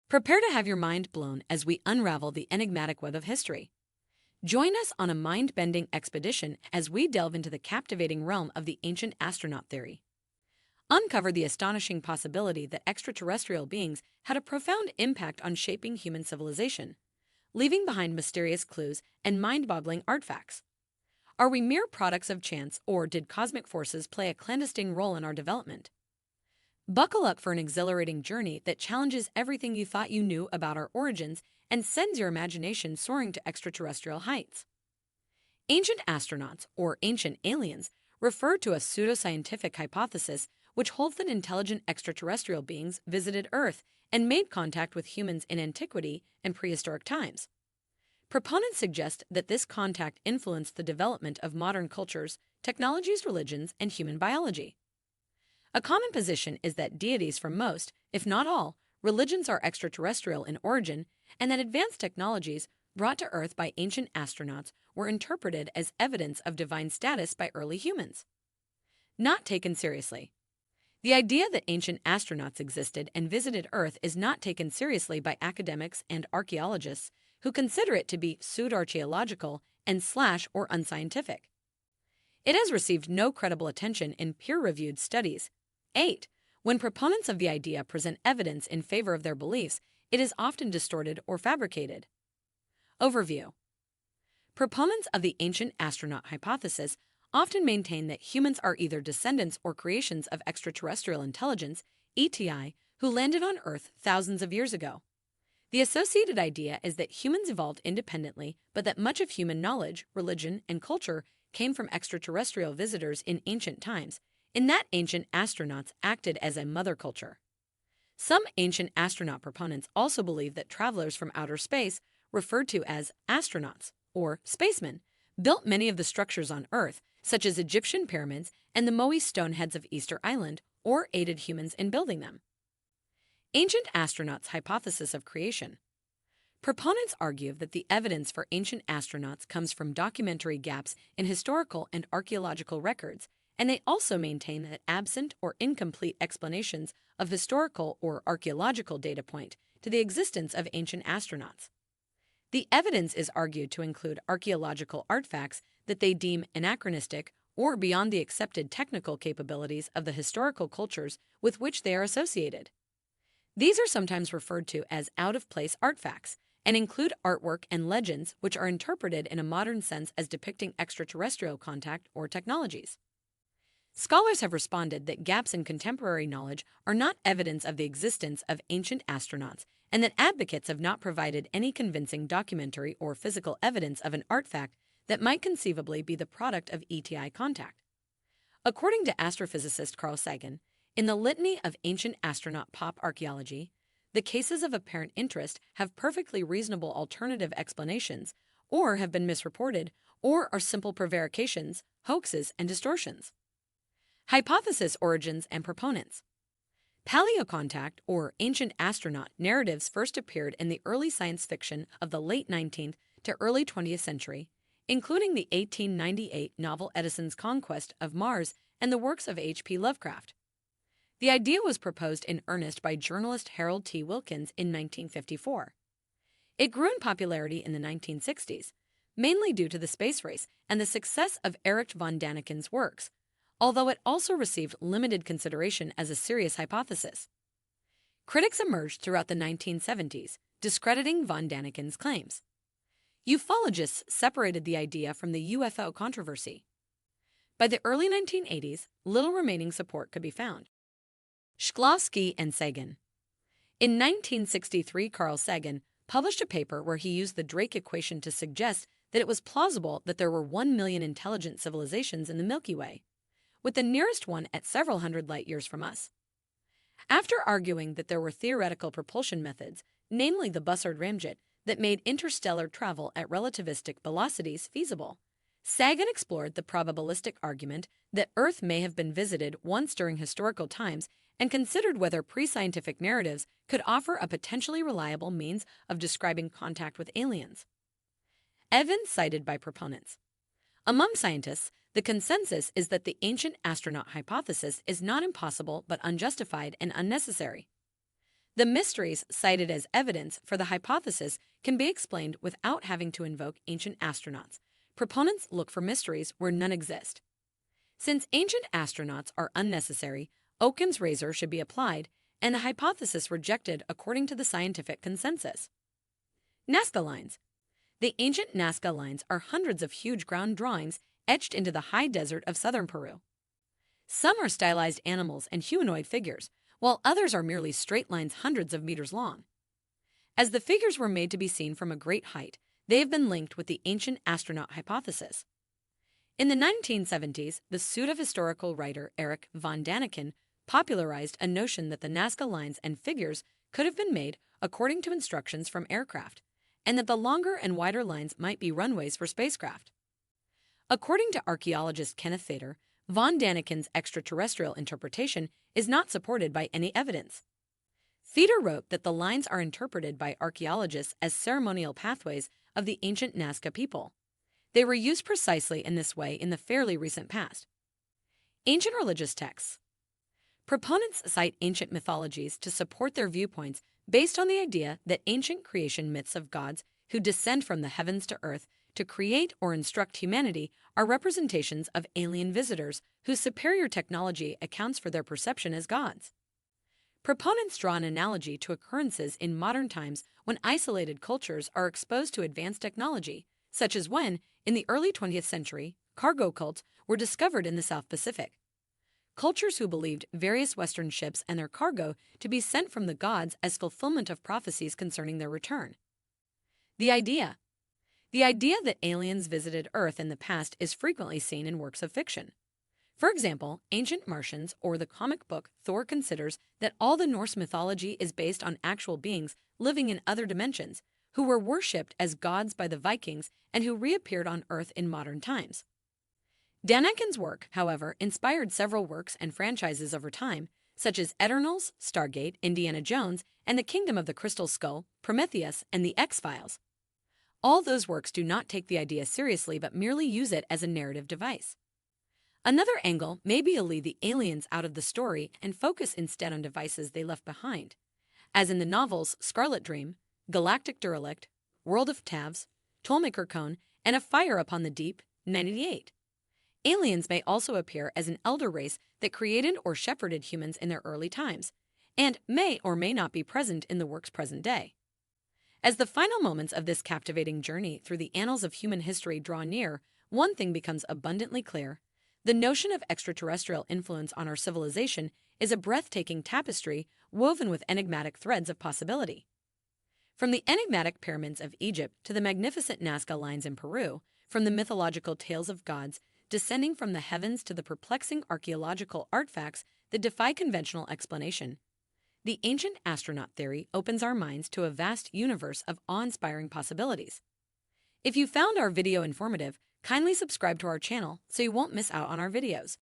Prepare to have your mind blown as we unravel the enigmatic web of history. Join us on a mind-bending expedition as we delve into the captivating realm of the ancient astronaut theory. Uncover the astonishing possibility that extraterrestrial beings had a profound impact on shaping human civilization, leaving behind mysterious clues and mind-boggling artifacts. Are we mere products of chance, or did cosmic forces play a clandestine role in our development? Buckle up for an exhilarating journey that challenges everything you thought you knew about our origins and sends your imagination soaring to extraterrestrial heights. Ancient astronauts, or ancient aliens, refer to a pseudoscientific hypothesis which holds that intelligent extraterrestrial beings visited Earth and made contact with humans in antiquity and prehistoric times. Proponents suggest that this contact influenced the development of modern cultures, technologies, religions, and human biology. A common position is that deities from most, if not all, religions are extraterrestrial in origin, and that advanced technologies brought to Earth by ancient astronauts were interpreted as evidence of divine status by early humans. Not taken seriously. The idea that ancient astronauts existed and visited Earth is not taken seriously by academics and archaeologists who consider it to be pseudo-archaeological and or unscientific. It has received no credible attention in peer-reviewed studies. 8. When proponents of the idea present evidence in favor of their beliefs, it is often distorted or fabricated. Overview. Proponents of the ancient astronaut hypothesis often maintain that humans are either descendants or creations of extraterrestrial intelligence, ETI, who landed on Earth thousands of years ago. The associated idea is that humans evolved independently, but that much of human knowledge, religion, and culture came from extraterrestrial visitors in ancient times, in that ancient astronauts acted as a mother culture. Some ancient astronaut proponents also believe that travelers from outer space, referred to as astronauts or spacemen, built many of the structures on Earth, such as Egyptian pyramids and the Moai stone heads of Easter Island, or aided humans in building them. Ancient astronauts' hypothesis of creation. Proponents argue that the evidence for ancient astronauts comes from documentary gaps in historical and archaeological records, and they also maintain that absent or incomplete explanations of historical or archaeological data point to the existence of ancient astronauts. The evidence is argued to include archaeological artifacts that they deem anachronistic or beyond the accepted technical capabilities of the historical cultures with which they are associated. These are sometimes referred to as out-of-place artifacts and include artwork and legends which are interpreted in a modern sense as depicting extraterrestrial contact or technologies. Scholars have responded that gaps in contemporary knowledge are not evidence of the existence of ancient astronauts, and that advocates have not provided any convincing documentary or physical evidence of an artifact that might conceivably be the product of ETI contact. According to astrophysicist Carl Sagan, in the litany of ancient astronaut pop archaeology, the cases of apparent interest have perfectly reasonable alternative explanations, or have been misreported, or are simple prevarications, hoaxes, and distortions. Hypothesis origins and proponents. Paleocontact, or ancient astronaut narratives first appeared in the early science fiction of the late 19th to early 20th century, including the 1898 novel Edison's Conquest of Mars and the works of H.P. Lovecraft. The idea was proposed in earnest by journalist Harold T. Wilkins in 1954. It grew in popularity in the 1960s, mainly due to the space race and the success of Erich von Daniken's works, although it also received limited consideration as a serious hypothesis. Critics emerged throughout the 1970s, discrediting von Daniken's claims. Ufologists separated the idea from the UFO controversy. By the early 1980s, little remaining support could be found. Shklovsky and Sagan. In 1963, Carl Sagan published a paper where he used the Drake equation to suggest that it was plausible that there were 1 million intelligent civilizations in the Milky Way, with the nearest one at several hundred light-years from us. After arguing that there were theoretical propulsion methods, namely the Bussard-Ramjet, that made interstellar travel at relativistic velocities feasible, Sagan explored the probabilistic argument that Earth may have been visited once during historical times and considered whether pre-scientific narratives could offer a potentially reliable means of describing contact with aliens. Evidence cited by proponents. Among scientists, the consensus is that the ancient astronaut hypothesis is not impossible but unjustified and unnecessary. The mysteries cited as evidence for the hypothesis can be explained without having to invoke ancient astronauts. Proponents look for mysteries where none exist. Since ancient astronauts are unnecessary, Occam's razor should be applied and the hypothesis rejected according to the scientific consensus. Nazca lines. The ancient Nazca lines are hundreds of huge ground drawings etched into the high desert of southern Peru. Some are stylized animals and humanoid figures, while others are merely straight lines hundreds of meters long. As the figures were made to be seen from a great height, they have been linked with the ancient astronaut hypothesis. In the 1970s, the pseudo-historical writer Erich von Daniken popularized a notion that the Nazca lines and figures could have been made according to instructions from aircraft, and that the longer and wider lines might be runways for spacecraft. According to archaeologist Kenneth Thader, von Daniken's extraterrestrial interpretation is not supported by any evidence. Thader wrote that the lines are interpreted by archaeologists as ceremonial pathways of the ancient Nazca people. They were used precisely in this way in the fairly recent past. Ancient religious texts. Proponents cite ancient mythologies to support their viewpoints based on the idea that ancient creation myths of gods who descend from the heavens to earth to create or instruct humanity are representations of alien visitors whose superior technology accounts for their perception as gods. Proponents draw an analogy to occurrences in modern times when isolated cultures are exposed to advanced technology, such as when, in the early 20th century, cargo cults were discovered in the South Pacific. Cultures who believed various Western ships and their cargo to be sent from the gods as fulfillment of prophecies concerning their return. The idea that aliens visited Earth in the past is frequently seen in works of fiction. For example, Ancient Martians or the comic book Thor considers that all the Norse mythology is based on actual beings living in other dimensions, who were worshipped as gods by the Vikings and who reappeared on Earth in modern times. Daniken's work, however, inspired several works and franchises over time, such as Eternals, Stargate, Indiana Jones, and the Kingdom of the Crystal Skull, Prometheus, and the X-Files. All those works do not take the idea seriously but merely use it as a narrative device. Another angle may be to leave the aliens out of the story and focus instead on devices they left behind, as in the novels Scarlet Dream, Galactic Derelict, World of Tavs, Tollmaker Cone, and A Fire Upon the Deep, 98. Aliens may also appear as an elder race that created or shepherded humans in their early times, and may or may not be present in the work's present day. As the final moments of this captivating journey through the annals of human history draw near, one thing becomes abundantly clear. The notion of extraterrestrial influence on our civilization is a breathtaking tapestry woven with enigmatic threads of possibility. From the enigmatic pyramids of Egypt to the magnificent Nazca lines in Peru, from the mythological tales of gods descending from the heavens to the perplexing archaeological artifacts that defy conventional explanation, the ancient astronaut theory opens our minds to a vast universe of awe-inspiring possibilities. If you found our video informative, kindly subscribe to our channel so you won't miss out on our videos.